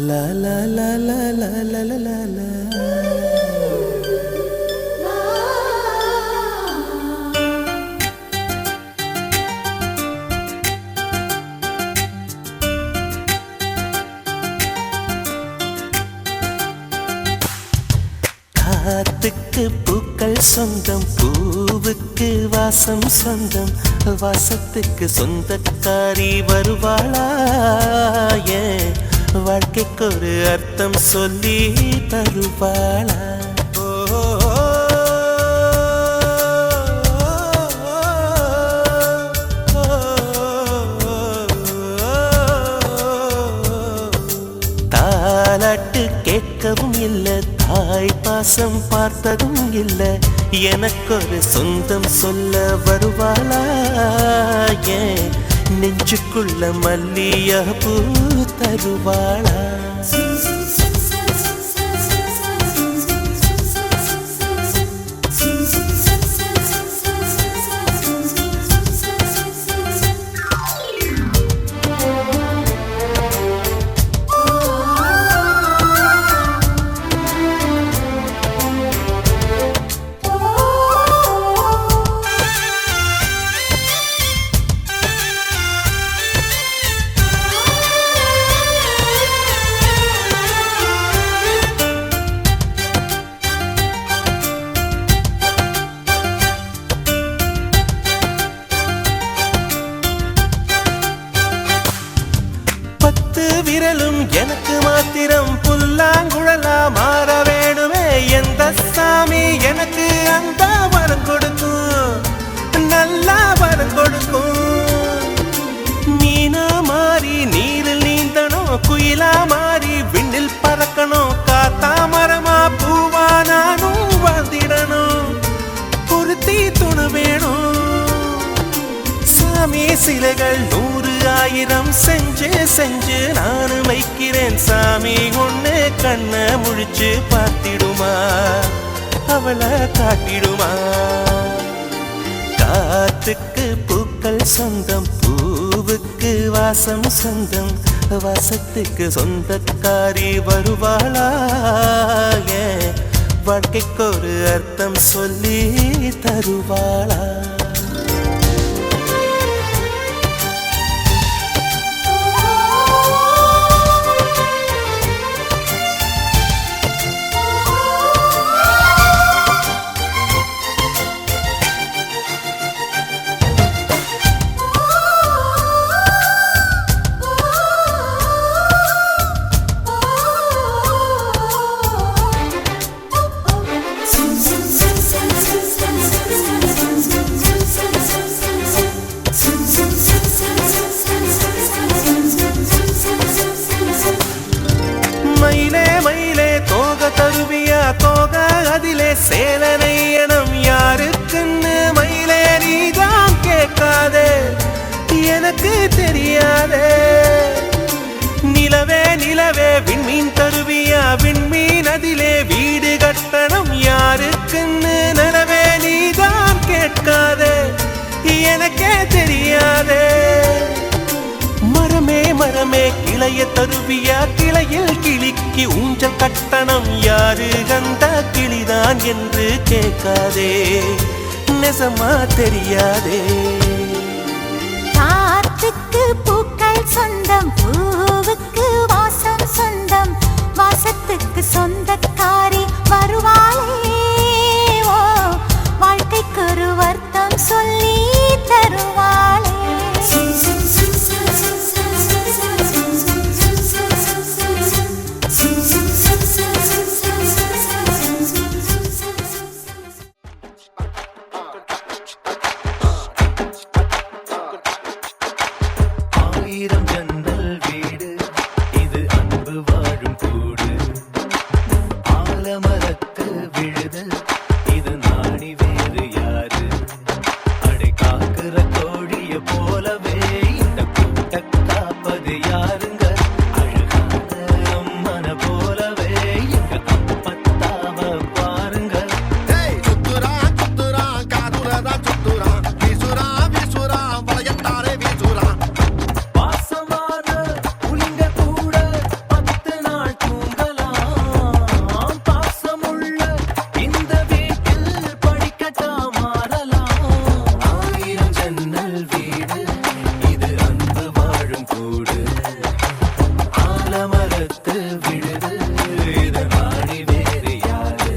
லா லா லா லா லா லா லா லா. காத்துக்கு பூக்கள் சொந்தம், பூவுக்கு வாசம் சொந்தம், வாசத்துக்கு சொந்தக்காரி வருவாளா? ஏன் வாழ்க்கைக்கு ஒரு அர்த்தம் சொல்லி தருவாளா? தாலாட்டு கேட்கவும் இல்லை, தாய் பாசம் பார்த்ததும் இல்லை, எனக்கொரு சொந்தம் சொல்ல வருவாளா? ஏன் நெஞ்சுக்குள்ள மல்லிய பூ தருவாளா? விரலும் எனக்கு மாத்திரம் புல்லாங்குழலா மாற வேணுமே. எந்த சாமி எனக்கு அந்த வரம் கொடுக்கும், நல்லா வரம் கொடுக்கும். மீனா மாறி நீரில் நீந்தணும், குயிலா மாறி விண்ணில் பறக்கணும், காத்தா மரமா பூவா நானும் வாழ்ந்திடணும். பொருத்தி துணு வேணும் சாமி, சிலைகள் 100,000 செஞ்சு செஞ்சு நானு வைக்கிறேன் சாமி. ஒண்ணு கண்ண முழிச்சு பார்த்திடுமா, அவளை காட்டிடுமா? காத்துக்கு பூக்கள் சொந்தம், பூவுக்கு வாசம் சொந்தம், வாசத்துக்கு சொந்தக்காரி வருவாளா? ஏன் வாழ்க்கைக்கு ஒரு அர்த்தம் சொல்லி தருவாளா? மயிலே மயிலே தோக தருவியா, தோக அதிலே சேலனையனம் யாருக்குன்னு மயிலே நீதான் கேட்காதே, எனக்கு தெரியாதே. நிலவே நிலவே விண்மீன் தருவியா, விண்மீன் அதிலே வீடு கட்டணம் யாருக்குன்னு நிலவே நீதான் கேட்காதே, எனக்கே தெரியாதே. மரமே மரமே கிளைய தருவியா, கிளையில் கிளிக்கு ஊஞ்சல் கட்டணம் யாரு அந்த கிளிதான் என்று கேட்காதே, நெசமா தெரியாதே. காத்துக்கு பூக்கள் சொந்தம், பூவுக்கு வாசம் சொந்தம், வாசத்துக்கு சொந்தக்காரி வருவாளே. ஓ வாழ்க்கைக்கு ஒரு அர்த்தம் சொல்லி தருவாளே. ஆயிரம் ஜன்னல் வீடு மரத்து விழுது இத நாடி வேறு யாரு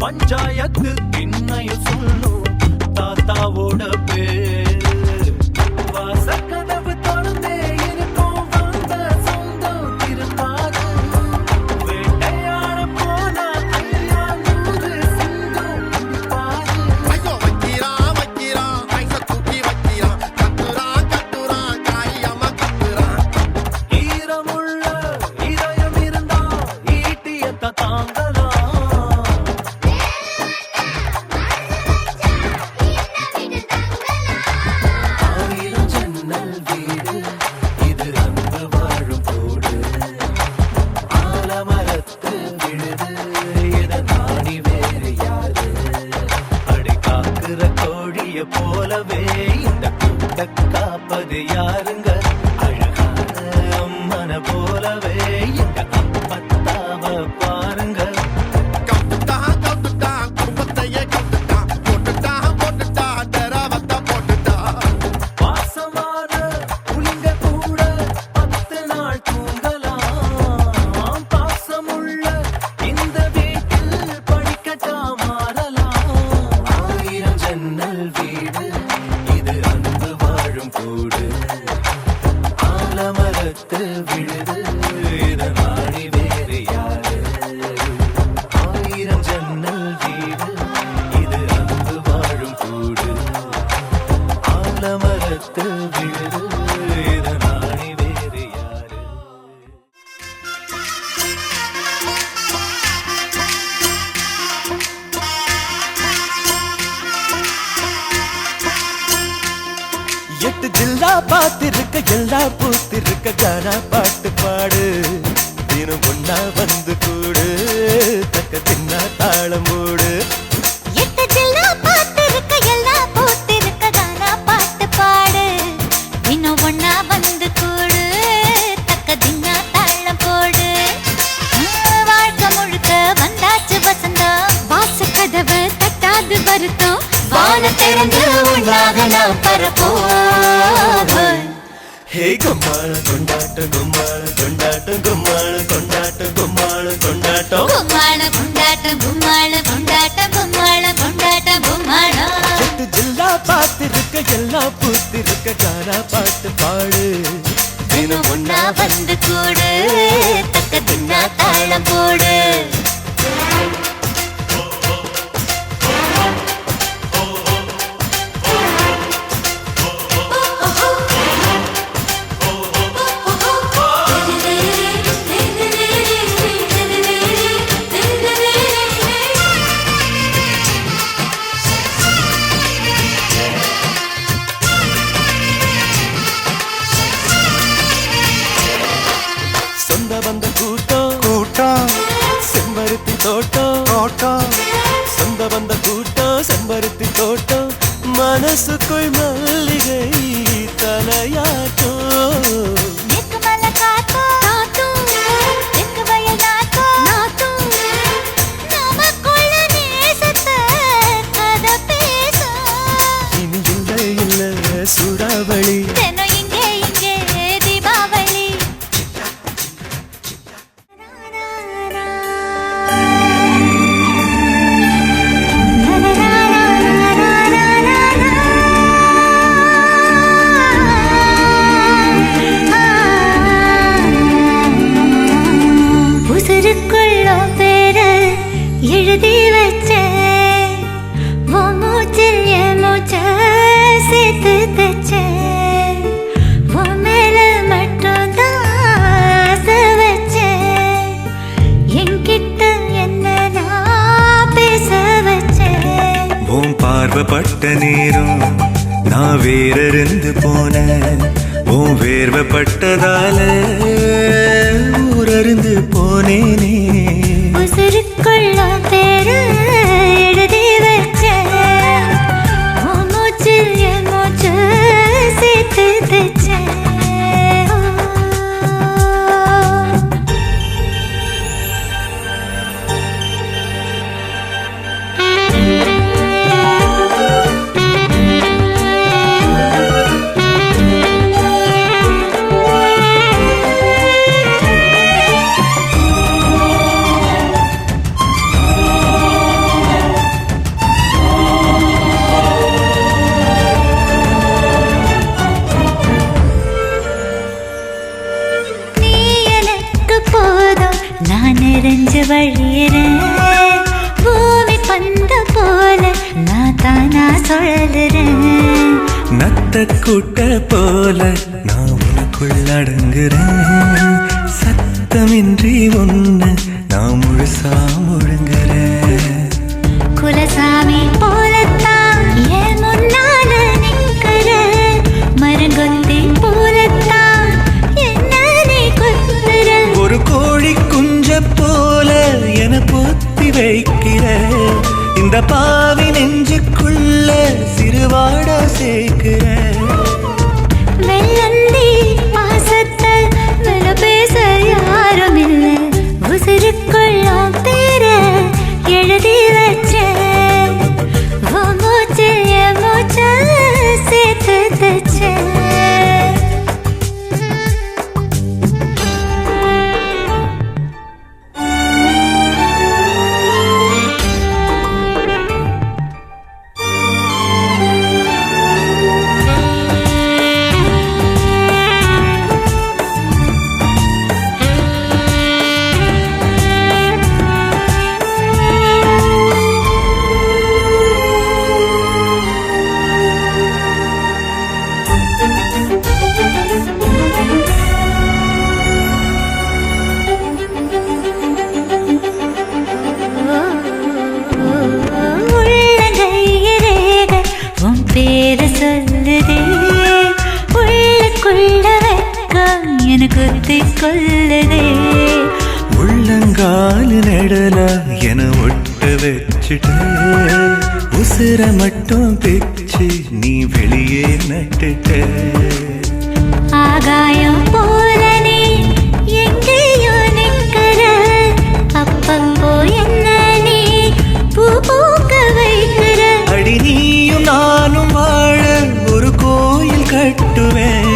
பஞ்சாயத்து திண்ணைய சொல்லும் தாத்தாவோட பேரு வாசக்கதவு தொடர்ந்தே இருக்கும் வந்த சொந்தம் திருந்தாது வேட்டையாட போன ஐயா நூறு சிங்கம் பாரு ஐயோ வைக்கிறான் ஐச தூக்கி வைக்கிறான் கட்டுறான் காரியமா கட்டுறான் ஈரமுள்ள இதயம் இருந்தா ஈட்டியத்த தாங்கலாம் போலவே இந்த கூட்ட காப்பது யாருங்க அழகான அம்மன போலவே இந்த அப்பத்தாவ பாருங்க கவுத்துட்டான் குடும்பத்தையே கவுத்துட்டான் போட்டுட்டான் தராவத்தா போட்டுட்டான் பாசமான புலிங்க கூட 10 நாள் தூங்கலாம் பாசமுள்ள இந்த வீட்டில் படிக்கட்டா மாறலாம் 1000 ஜன்னல் வீடு இது அன்பு வாழும் கூடு ஆலமரத்து விழுது இத நாடி வேறு யாரு 1000 ஜன்னல் வீடு இது அன்பு வாழும் கூடு ஆலமரத்து விழுது இத நாடி வேறு யாரு எட்டு ஜில்லா பார்த்திருக்க எல்லா பூத்திருக்க கானா பாட்டு பாடு தினம் ஒன்னா வந்து கூடு தக்க தின்னா தாளம் போடு எட்டு ஜில்லா பார்த்திருக்க எல்லா பூத்திருக்க கானா பாட்டு பாடு இன்னும் ஒன்னா வந்து கூடு தக்க தின்னா தாளம் போடு வாழ்க்கை முழுக்க வந்தாச்சு வசந்தம் வாச கதவை தட்டாது வருத்தம் வான திறந்து உன்னாக நாம் பரப்போம் ஹே கும்மாளம் கொண்டாட்டம் கும்மாளம் கொண்டாட்டம் கும்மாளம் கொண்டாட்டம் கும்மாளம் கொண்டாட்டம் கும்மாளம் கொண்டாட்டம் கும்மாளம் கொண்டாட்டம் கும்மாளம் கொண்டாட்டம் கும்மாளம் ஒன்னா பூத்திருக்க கானா பாட்டு பாடு தினம் ஒன்னா வந்து கூடு தக்க தின்னா தாளம் போடு சொந்த பந்த கூட்டம் கூட்டம் செம்பருத்தி தோட்டம் தோட்டம் சொந்த பந்த கூட்டம் செம்பருத்தி தோட்டம் மனசுக்குள் மல்லிகை தலையாட்டம் நேக்கு மலை காத்தும் தெற்கு வயல் நாத்தும் நமக்குள்ள நேசத்தை கதை பேசும் இனி இல்லை சூடாவளி தினம் இங்கே தீபாவளி உசுருக்குள்ள பேரு எழுதி வச்சேன் உன் மூச்சில் என் மூச்சை சேர்த்து தச்சேன் உன் மேல மட்டும்தான் ஆசை வச்சேன் என்கிட்ட என்ன நான் பேச வச்சேன் உன் பார்வைப்பட்ட நேரம் நான் வேறிருந்து போனேன் உன் வேர்வைப்பட்டதால ஊரறிந்து போனேனே உசுருக்குள்ள பேரு எழுதி வச்சேன் உன் மூச்சில் என் மூச்சு சேர்த்து தச்சேன் நீ எனக்கு போதும் நான் நிறைஞ்சு வழியிறேன் பூமி பந்த போல நான் தானா சொல்லுறேன் நத்த கூட்ட போல நான் உனக்குள் அடங்குறேன் சத்தமின்றி ஒண்ணு நான் முழுசா முழுங்குறேன் குலசாமி போலத்தான் என் முன்னால நிற்கிற மரங்கொத்தி போலத்தான் என்ன நீ கொத்துற ஒரு கோழி குஞ்ச போல என பொத்தி வைக்கிற இந்த பாவி நெஞ்சுக்குள்ள சிறுவாடா சேர்க்கிற வெள்ளந்தி பாசத்தை வில பேச யாரும் இல்லை உசுருக்குள்ள பேர எழுதி வச்சேன் உன் மூச்சில் என் மூச்சை சேர்த்து தச்சேன் பேரு சொல்லுதே உள்ளுக்குள்ள வெக்கம் எனக்கு குத்தி கொள்ளுதே உள்ளங்காலு நடலா என ஒட்ட வச்சுட்ட உசுர மட்டும் பிச்சு நீ வெளியே நட்டுட்ட ஆகாயம் போல நீ எங்கேயோ நிற்கிற அப்பப்போ என்ன நீ பூ பூக்க வைக்கிற அடி நீயும் நானும் வாழ ஒரு கோயில் கட்டுவேன்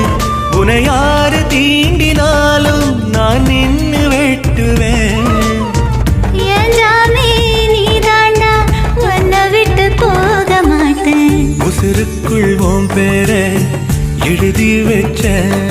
உன்னை யாரு தீண்டினாலும் நான் நின்னு வெட்டுவேன் என் ஜாமி நீ தாண்டா உன்னை விட்டு போக மாட்டேன் உசுரு நெஞ்சுக்குள் உன் பேரை எழுதி வச்சேன்